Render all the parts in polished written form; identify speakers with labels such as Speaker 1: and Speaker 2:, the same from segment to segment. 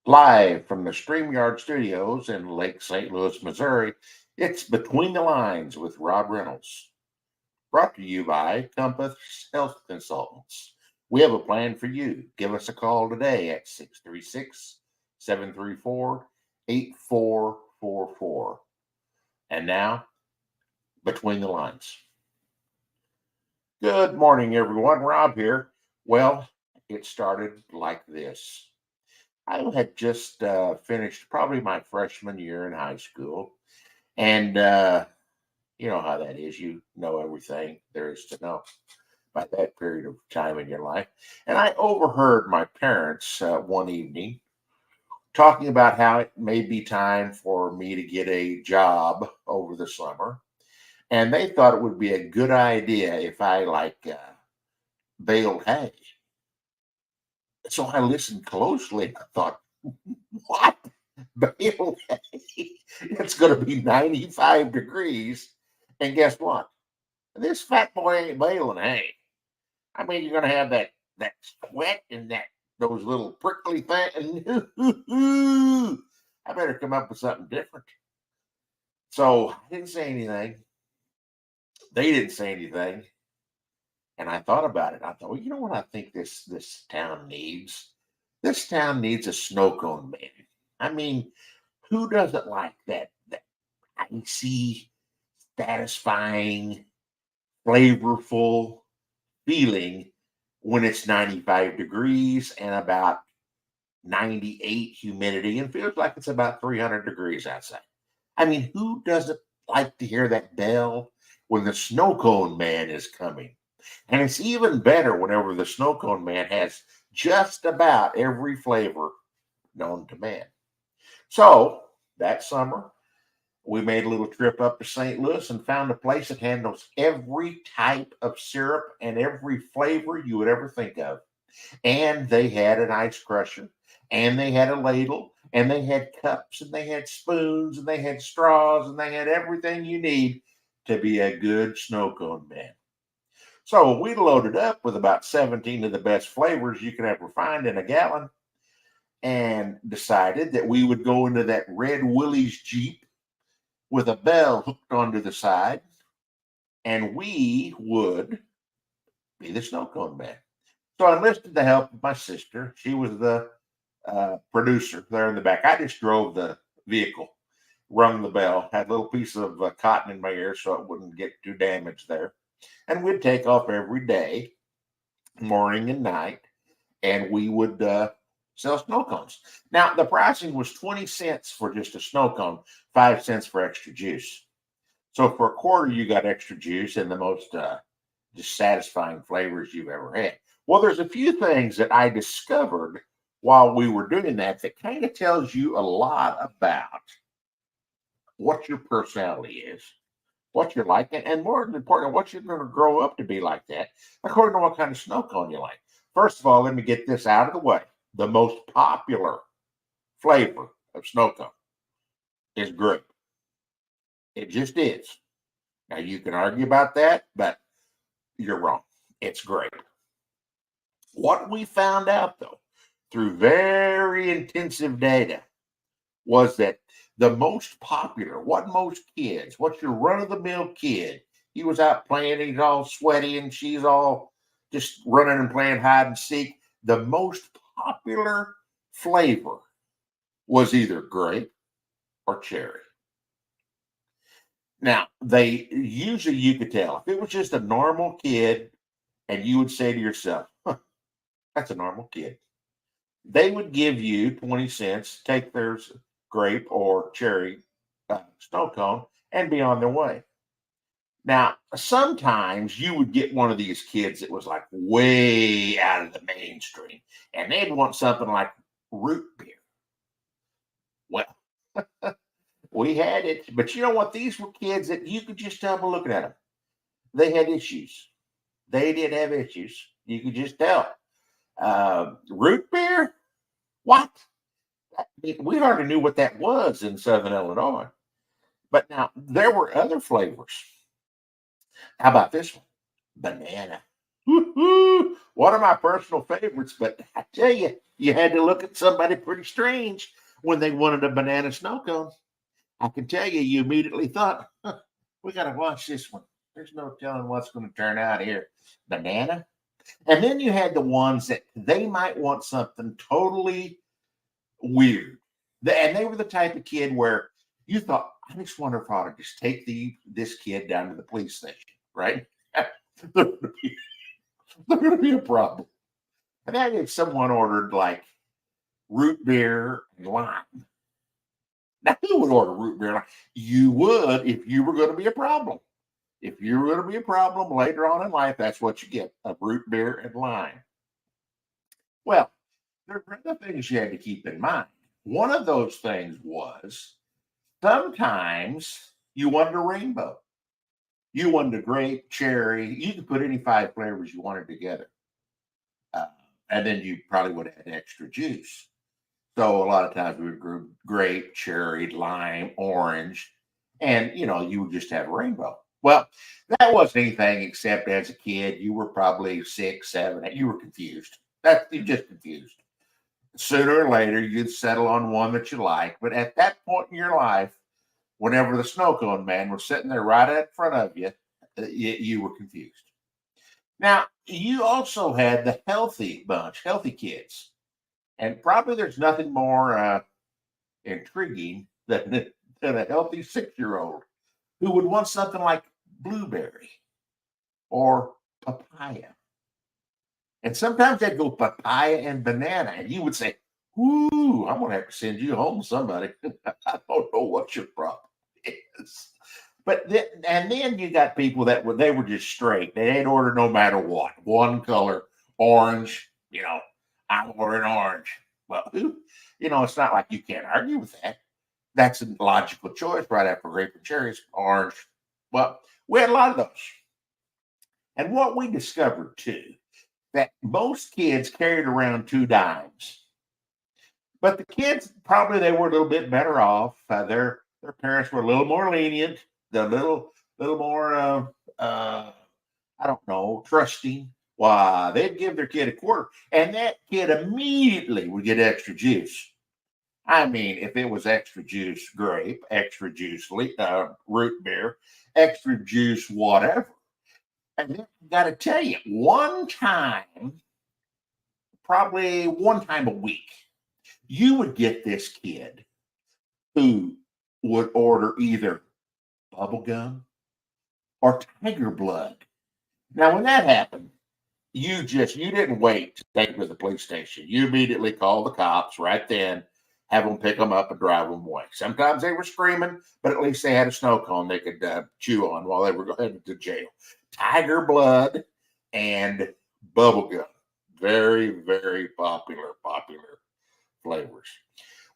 Speaker 1: Live from the StreamYard studios in Lake St. Louis, Missouri, it's Between the Lines with Rob Reynolds. Brought to you by Compass Health Consultants. We have a plan for you. Give us a call today at 636 734 8444. And now, Between the Lines. Good morning, everyone. Rob here. Well, it started like this. I had just finished probably my freshman year in high school. And you know how that is. You know everything there is to know by that period of time in your life. And I overheard my parents one evening talking about how it may be time for me to get a job over the summer. And they thought it would be a good idea if I baled hay. So I listened closely and I thought, what? Bale hay? It's going to be 95 degrees. And guess what? This fat boy ain't baling hay. I mean, you're going to have that sweat and those little prickly things. I better come up with something different. So I didn't say anything. They didn't say anything. And I thought about it. I thought, well, you know what I think this town needs? This town needs a SnoCone Man. I mean, who doesn't like that icy, satisfying, flavorful feeling when it's 95 degrees and about 98 humidity and feels like it's about 300 degrees outside? I mean, who doesn't like to hear that bell when the SnoCone Man is coming? And it's even better whenever the SnoCone Man has just about every flavor known to man. So that summer, we made a little trip up to St. Louis and found a place that handles every type of syrup and every flavor you would ever think of. And they had an ice crusher, and they had a ladle, and they had cups, and they had spoons, and they had straws, and they had everything you need to be a good SnoCone Man. So we loaded up with about 17 of the best flavors you can ever find in a gallon and decided that we would go into that red Willys Jeep with a bell hooked onto the side, and we would be the SnoCone Man. So I enlisted the help of my sister. She was the producer there in the back. I just drove the vehicle, rung the bell, had a little piece of cotton in my ear so it wouldn't get too damaged there. And we'd take off every day, morning and night, and we would sell snow cones. Now, the pricing was 20 cents for just a snow cone, 5 cents for extra juice. So for a quarter, you got extra juice and the most just satisfying flavors you've ever had. Well, there's a few things that I discovered while we were doing that kind of tells you a lot about what your personality is, what you're like, and more important, what you're going to grow up to be like that, according to what kind of snow cone you like. First of all, let me get this out of the way. The most popular flavor of snow cone is grape. It just is. Now, you can argue about that, but you're wrong. It's grape. What we found out, though, through very intensive data, was that the most popular, what most kids, what's your run of the mill kid? He was out playing, he's all sweaty, and she's all just running and playing hide and seek. The most popular flavor was either grape or cherry. Now, they usually, you could tell if it was just a normal kid, and you would say to yourself, huh, that's a normal kid. They would give you 20 cents, take their grape or cherry snow cone, and be on their way. Now, sometimes you would get one of these kids that was like way out of the mainstream, and they'd want something like root beer. Well, we had it, but you know what? These were kids that you could just tell by looking at them. They had issues. They did have issues. You could just tell. Root beer? What? We hardly knew what that was in Southern Illinois. But now there were other flavors. How about this one? Banana. Woo-hoo! One of my personal favorites, but I tell you, you had to look at somebody pretty strange when they wanted a banana snow cone. I can tell you, you immediately thought, huh, we got to watch this one. There's no telling what's going to turn out here. Banana? And then you had the ones that they might want something totally weird. And they were the type of kid where you thought, I just wonder if I ought to just take this kid down to the police station, right? They're going to be a problem. And then if someone ordered like root beer and lime, now who would order root beer and lime? You would if you were going to be a problem. If you were going to be a problem later on in life, that's what you get, a root beer and lime. Well, there are other things you had to keep in mind. One of those things was sometimes you wanted a rainbow. You wanted a grape, cherry. You could put any 5 flavors you wanted together. Uh, and then you probably would add extra juice. So a lot of times we would group grape, cherry, lime, orange, and you would just have a rainbow. Well, that wasn't anything except as a kid, you were probably 6, 7, 8. You were confused. You're just confused. Sooner or later, you'd settle on one that you like. But at that point in your life, whenever the SnoCone Man was sitting there right in front of you, you were confused. Now, you also had the healthy bunch, healthy kids. And probably there's nothing more intriguing than a healthy 6-year-old who would want something like blueberry or papaya. And sometimes they'd go papaya and banana, and you would say, "Ooh, I'm gonna have to send you home, somebody." I don't know what your problem is, but then you got people that were just straight. They'd order no matter what, one color, orange. I'm ordering orange. Well, it's not like you can't argue with that. That's a logical choice right after grape and cherries, orange. Well, we had a lot of those, and what we discovered too, that most kids carried around 2 dimes. But the kids probably they were a little bit better off. Their parents were a little more lenient, a little more I don't know, trusting. Why they'd give their kid a quarter, and that kid immediately would get extra juice. I mean, if it was extra juice grape, extra juice root beer, extra juice whatever. And then I got to tell you, probably one time a week, you would get this kid who would order either bubble gum or tiger blood. Now, when that happened, you didn't wait to take him to the police station. You immediately called the cops right then, have them pick them up and drive them away. Sometimes they were screaming, but at least they had a snow cone they could chew on while they were headed to jail. Tiger blood and bubble gum, very, very popular flavors.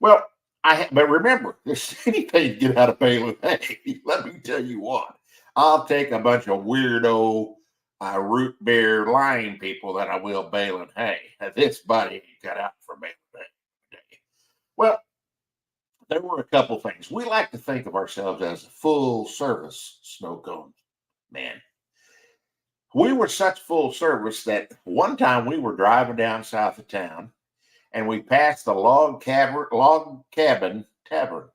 Speaker 1: Well, but remember, there's anything to get out of Balin. Hey, let me tell you what. I'll take a bunch of weirdo root beer lying people than I will Balin hay. This body ain't cut out for Balin hay. Well, there were a couple things. We like to think of ourselves as a full service SnoCone Man. We were such full service that one time we were driving down south of town and we passed the log cabin tavern.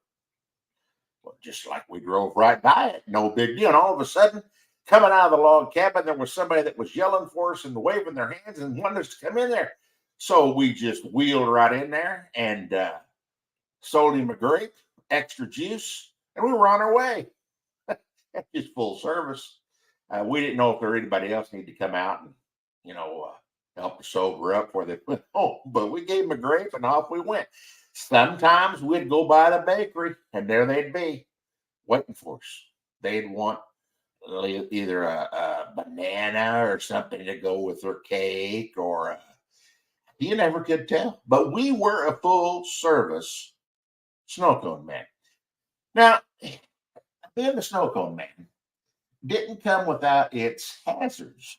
Speaker 1: Well, just like we drove right by it, no big deal. And all of a sudden, coming out of the log cabin, there was somebody that was yelling for us and waving their hands and wanted us to come in there. So we just wheeled right in there and sold him a grape, extra juice, and we were on our way. That's just full service. We didn't know if there anybody else needed to come out and, help us sober up before they went home. But we gave them a grape and off we went. Sometimes we'd go by the bakery and there they'd be waiting for us. They'd want either a banana or something to go with their cake, or you never could tell. But we were a full service SnoCone Man. Now, being the SnoCone Man didn't come without its hazards.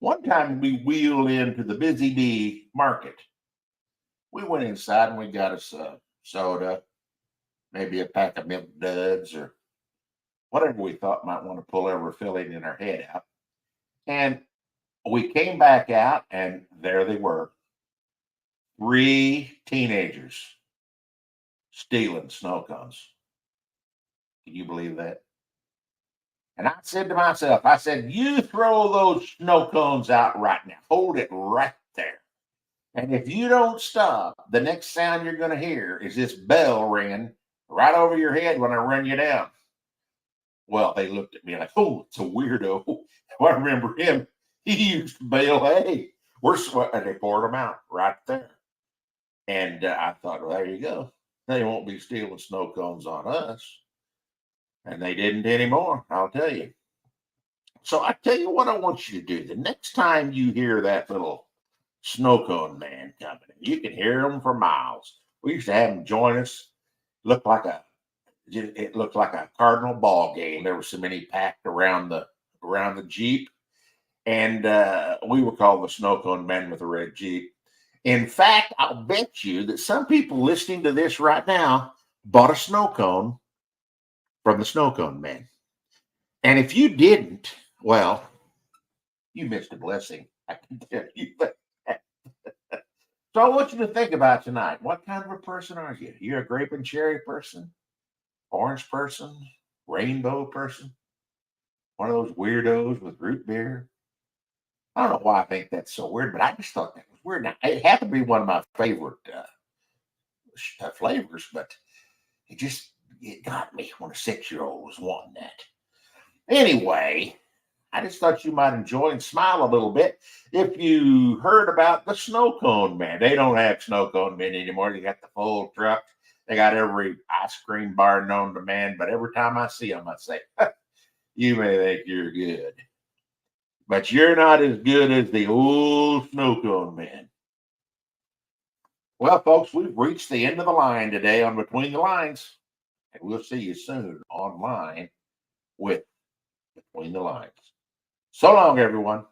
Speaker 1: One time we wheeled into the Busy Bee market. We went inside and we got us a soda, maybe a pack of milk duds, or whatever we thought might want to pull over filling in our head out. And We came back out, and there they were, three teenagers stealing snow cones. Can you believe that? And I said to myself, I said, you throw those snow cones out right now. Hold it right there. And if you don't stop, the next sound you're going to hear is this bell ringing right over your head when I run you down. Well, they looked at me like, oh, it's a weirdo. I remember him. He used to bale hay. We're sweating. They poured them out right there. And I thought, well, there you go. They won't be stealing snow cones on us. And they didn't anymore, I'll tell you. So I tell you what I want you to do. The next time you hear that little SnoCone Man coming, you can hear him for miles. We used to have him join us. Looked like it looked like a Cardinal ball game. There were so many packed around the Jeep, and we were called the SnoCone Man with the red Jeep. In fact, I'll bet you that some people listening to this right now bought a snow cone from the SnoCone Man. And if you didn't, well, you missed a blessing. I can tell you that. So I want you to think about tonight. What kind of a person are you? You're a grape and cherry person, orange person, rainbow person, one of those weirdos with root beer. I don't know why I think that's so weird, but I just thought that was weird. Now, it happened to be one of my favorite flavors, but it got me when a 6-year-old was wanting that. Anyway, I just thought you might enjoy and smile a little bit if you heard about the SnoCone Man. They don't have SnoCone Men anymore. They got the full truck. They got every ice cream bar known to man. But every time I see them, I say, you may think you're good, but you're not as good as the old SnoCone Man. Well, folks, we've reached the end of the line today on Between the Lines, and we'll see you soon online with Between the Lines. So long, everyone.